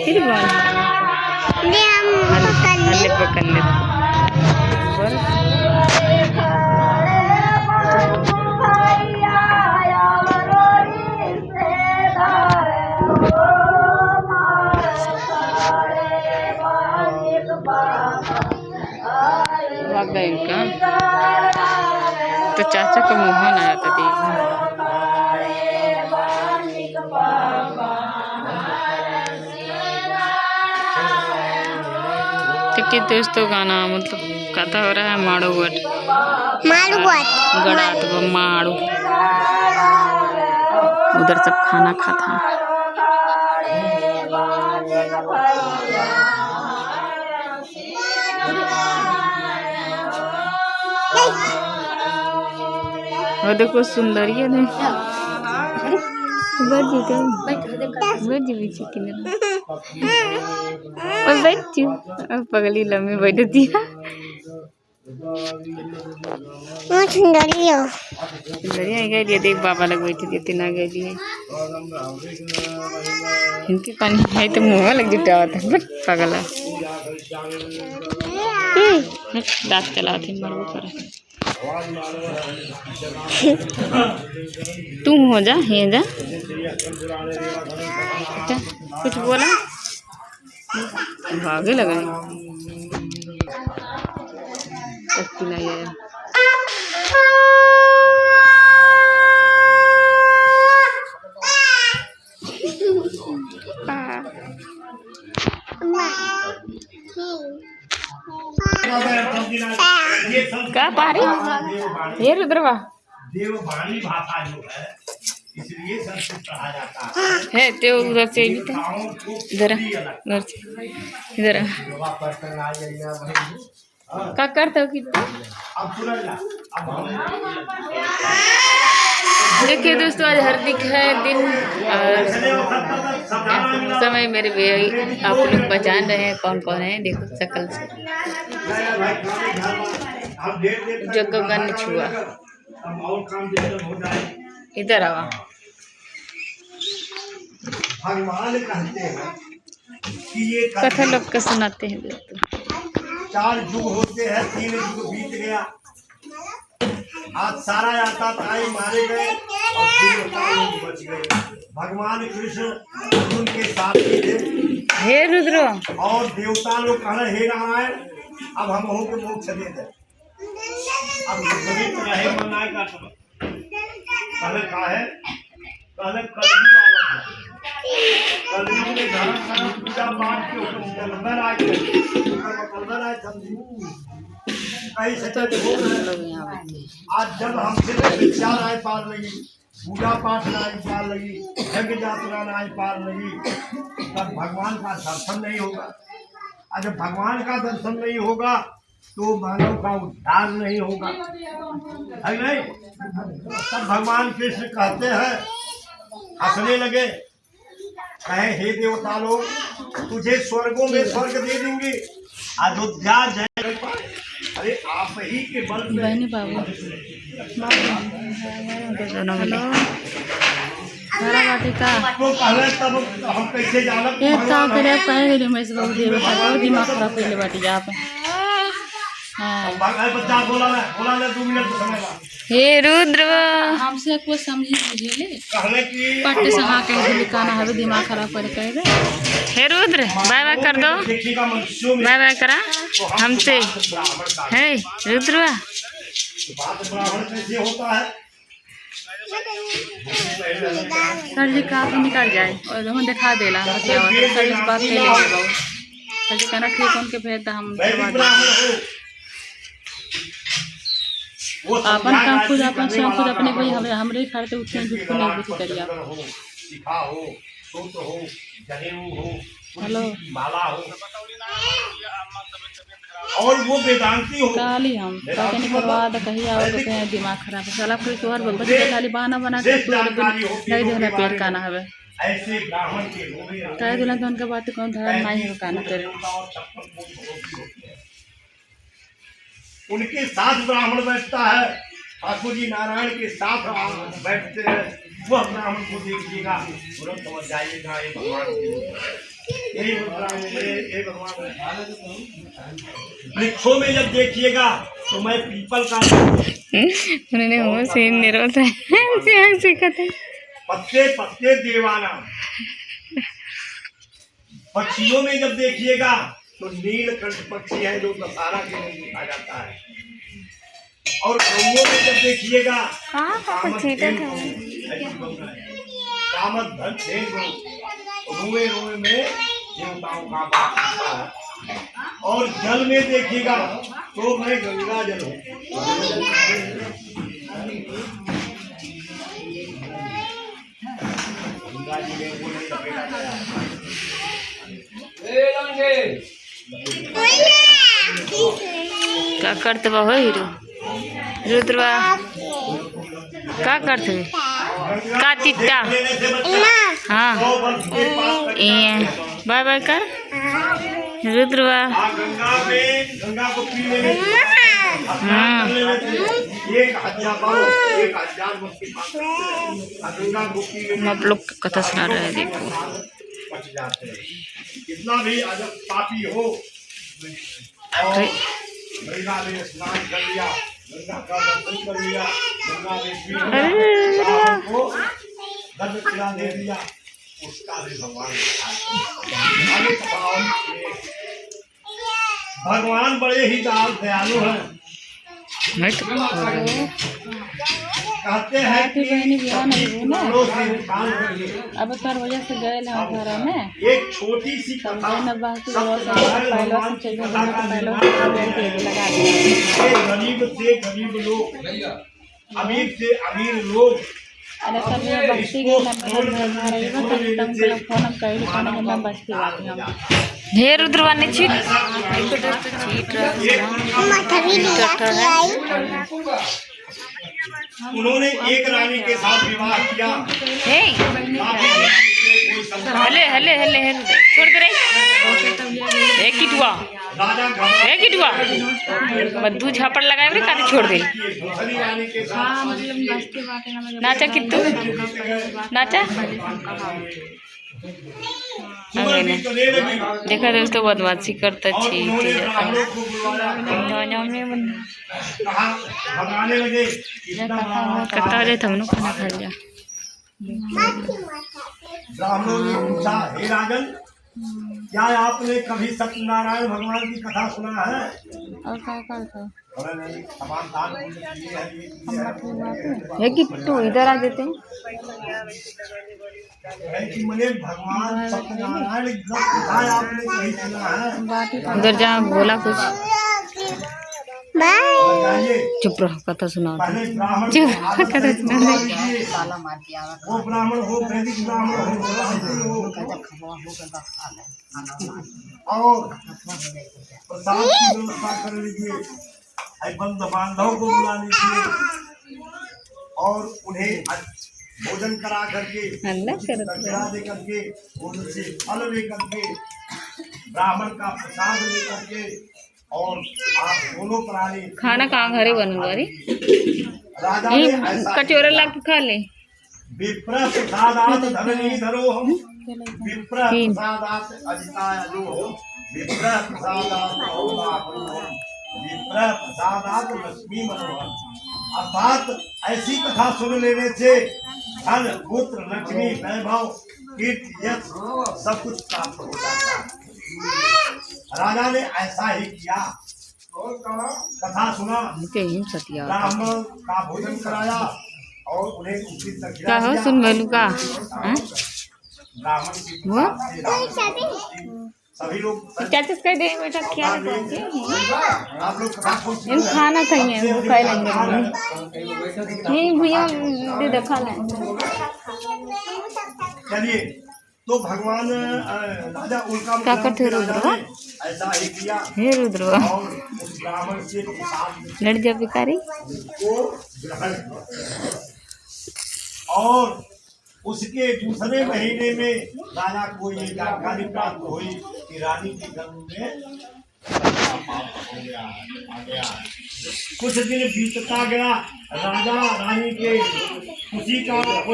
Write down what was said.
फिर हल्ले पकड़ने भाग गए इनका तो चाचा का मोहन आया था देखने। ठीक है दोस्तों, गाना मतलब कथा हो रहा है माड़ू गड़ात माड़ू, उधर सब खाना खाता है। और देखो सुंदरिया ने पगली लम्बी बैठ दिया। सुंदरिया गई देख बाबा लग बैठी थी तीना गई इनके पानी है तो मुँह लग जुटा होता बट पगला दांत चलाती मरबो कर। तू हो जा हे जा कुछ बोला भागे लगा नहीं है। क्या पारी ये रुद्रवा देववाणी भाषा जो है इसलिए संस्कृत कहा जाता है। ते उधर से इधर इधर से इधर क्या करते हो कितना। देखिए दोस्तों, आज हार्दिक है दिन और समय मेरे भाई आप लोग पहचान रहे हैं कौन कौन है। देखो शकल से जगन छुआ इधर आवा। भगवान कहते हैं कि ये कथा लोग का सुनाते हैं दोस्तों। 4 युग होते हैं, 3 युग बीत गया, आज सारा आता ताई मारे गए और 3 लोग बच गए। भगवान कृष्ण उनके साथ थे। हे रुद्र और देवता लोग कह रहे हे नारायण अब हम हो के मोक्ष दे दे। अब रहे मनाए का समय पहले का है पहले कलयुग में धर्म पूजा पाठ के जलंधर आए आज जब हमसे शिक्षा राय पार लगी, पूजा पाठ राय पार लगी, यज्ञ यात्रा राय पार लगी, तब भगवान का दर्शन नहीं होगा। और जब भगवान का दर्शन नहीं होगा तो मानव का उद्धार नहीं होगा, है नहीं। तब भगवान कृष्ण कहते हैं, हंसने लगे, कहे हे देवता लोग तुझे स्वर्गों में स्वर्ग दे देंगे, अयोध्या जय। अरे आप ही के बल पे बाबू तब हम कैसे जानब दिमाग खराब कर बाटी जा बच्चा बोला ना 2 मिनट समय। हे रुद्र हमसे कुछ समझी बुझे पट्टे संगा के लिखाना है दिमाग खराब कर कह। हे रुद्र बाय बाय कर दो, बाय बाय करा हमसे। हे रुद्र सर जी का निकल जाए और हम दिखा देला सर जी बात ले लेंगे सर जी कहना ठीक उनके भेज हम अपन काम खुद अपन स्वयं खुद अपने भाई हमरे खर्चे उठने झूठ को नहीं बुझ करिए। हेलो और वो वेदांती हो काली हम कहने के बाद कही आओ तो कहीं दिमाग खराब है साला कोई तोहर बोल बस खाली बहाना बना के नहीं देना पेट काना हवे ऐसे ब्राह्मण के कह देला तो उनका बात कौन धर्म नहीं है काना तेरे। उनके साथ ब्राह्मण बैठता है, ठाकुर जी नारायण के साथ बैठते हैं। वो ब्राह्मण को देखिएगा, तुरंत समझ जाइएगा ये भगवान के रूप है। यही भगवान वृक्षों में जब देखिएगा तो मैं पीपल का उन्होंने वो सीन निरोध है सीखते पत्ते पत्ते देवाना। पक्षियों में जब देखिएगा तो नीलकंठ पक्षी है जो दशहरा के लिए देखा जाता है। और गौओं में जब देखिएगा कामत धन रोए रोए में देवताओं का वास होता है। और जल में देखिएगा तो मैं गंगा जल हूँ। गंगा जी में वो नहीं लपेटा गया क्या करते बा हो हीरो रुद्रवा क्या करते का चिट्टा हाँ ये बाय बाय कर रुद्रवा गंगा को पी लेने हाँ 1000 गंगा को पी हम आप लोग कथा सुना रहे हैं देखो बच जाते हैं। कितना भी अजब पापी हो और गंगा में स्नान कर लिया, गंगा का दर्शन कर लिया, गंगा में को दर्द खिला दे दिया, उसका भी भगवान बड़े ही दयालु हैं। कहते हैं कि अब तर वजह से गए घर में एक छोटी सी कथा गरीब से गरीब लोग, अमीर से अमीर लोग अरे सब बस्ती हे रुद्रवानी चीट उन्होंने एक रानी के साथ विवाह किया। हले हले हले हले छोड़ दे रे एक किटुआ बद्दू झापड़ लगाए रे काटे छोड़ दे। नाचा कितु नाचा देखा दोस्तों बदमाशी करता छी कता जाए हम खाना खा लिया। ब्राह्मणों ने पूछा, हे राजन, क्या आपने कभी सत्यनारायण भगवान की कथा सुना है? और क्या करता है कि तू इधर आ देते कि मैंने भगवान सत्यनारायण कथा आपने कभी सुना है? उधर जहाँ बोला कुछ चुप रहो कथा सुना चुप कथा सुना वो ब्राह्मण हो वैदिक ब्राह्मण हो और प्रसाद की व्यवस्था कर लीजिए, बंद बांधव को बुला लीजिए और उन्हें भोजन करा करके दे करके उनसे फल ले करके ब्राह्मण का प्रसाद ले करके और आप दोनों प्राणी खाना कहाँ घरे बनवारी कचोरा ला के खा ले। विप्र प्रसादात धरणीधरो हम विप्र प्रसादात अजितायो हो विप्र प्रसादात विप्र प्रसादात लक्ष्मी मनोहर। अर्थात ऐसी कथा सुन लेने से धन पुत्र लक्ष्मी वैभव कीर्ति यश सब कुछ प्राप्त हो जाता है। राजा ने ऐसा ही किया, कथा सुना, ब्राह्मण का भोजन कराया और उन्हें उचित दक्षिणा दिया। सुन भैलू का सभी लोग कह दे बेटा क्या आप लोग खाना खाइए वो खाई लेंगे नहीं भैया दे दो खा लेंगे। चलिए तो भगवान राजा उल्का क्या करते रुद्रवा ऐसा ही किया। हे रुद्रवा और उस ब्राह्मण से लड़ जा भिखारी को ग्रहण और उसके दूसरे महीने में राजा को ये जानकारी प्राप्त हुई कि रानी के गर्भ में हो गया। कुछ दिन बीतता गया, राजा रानी के खुशी का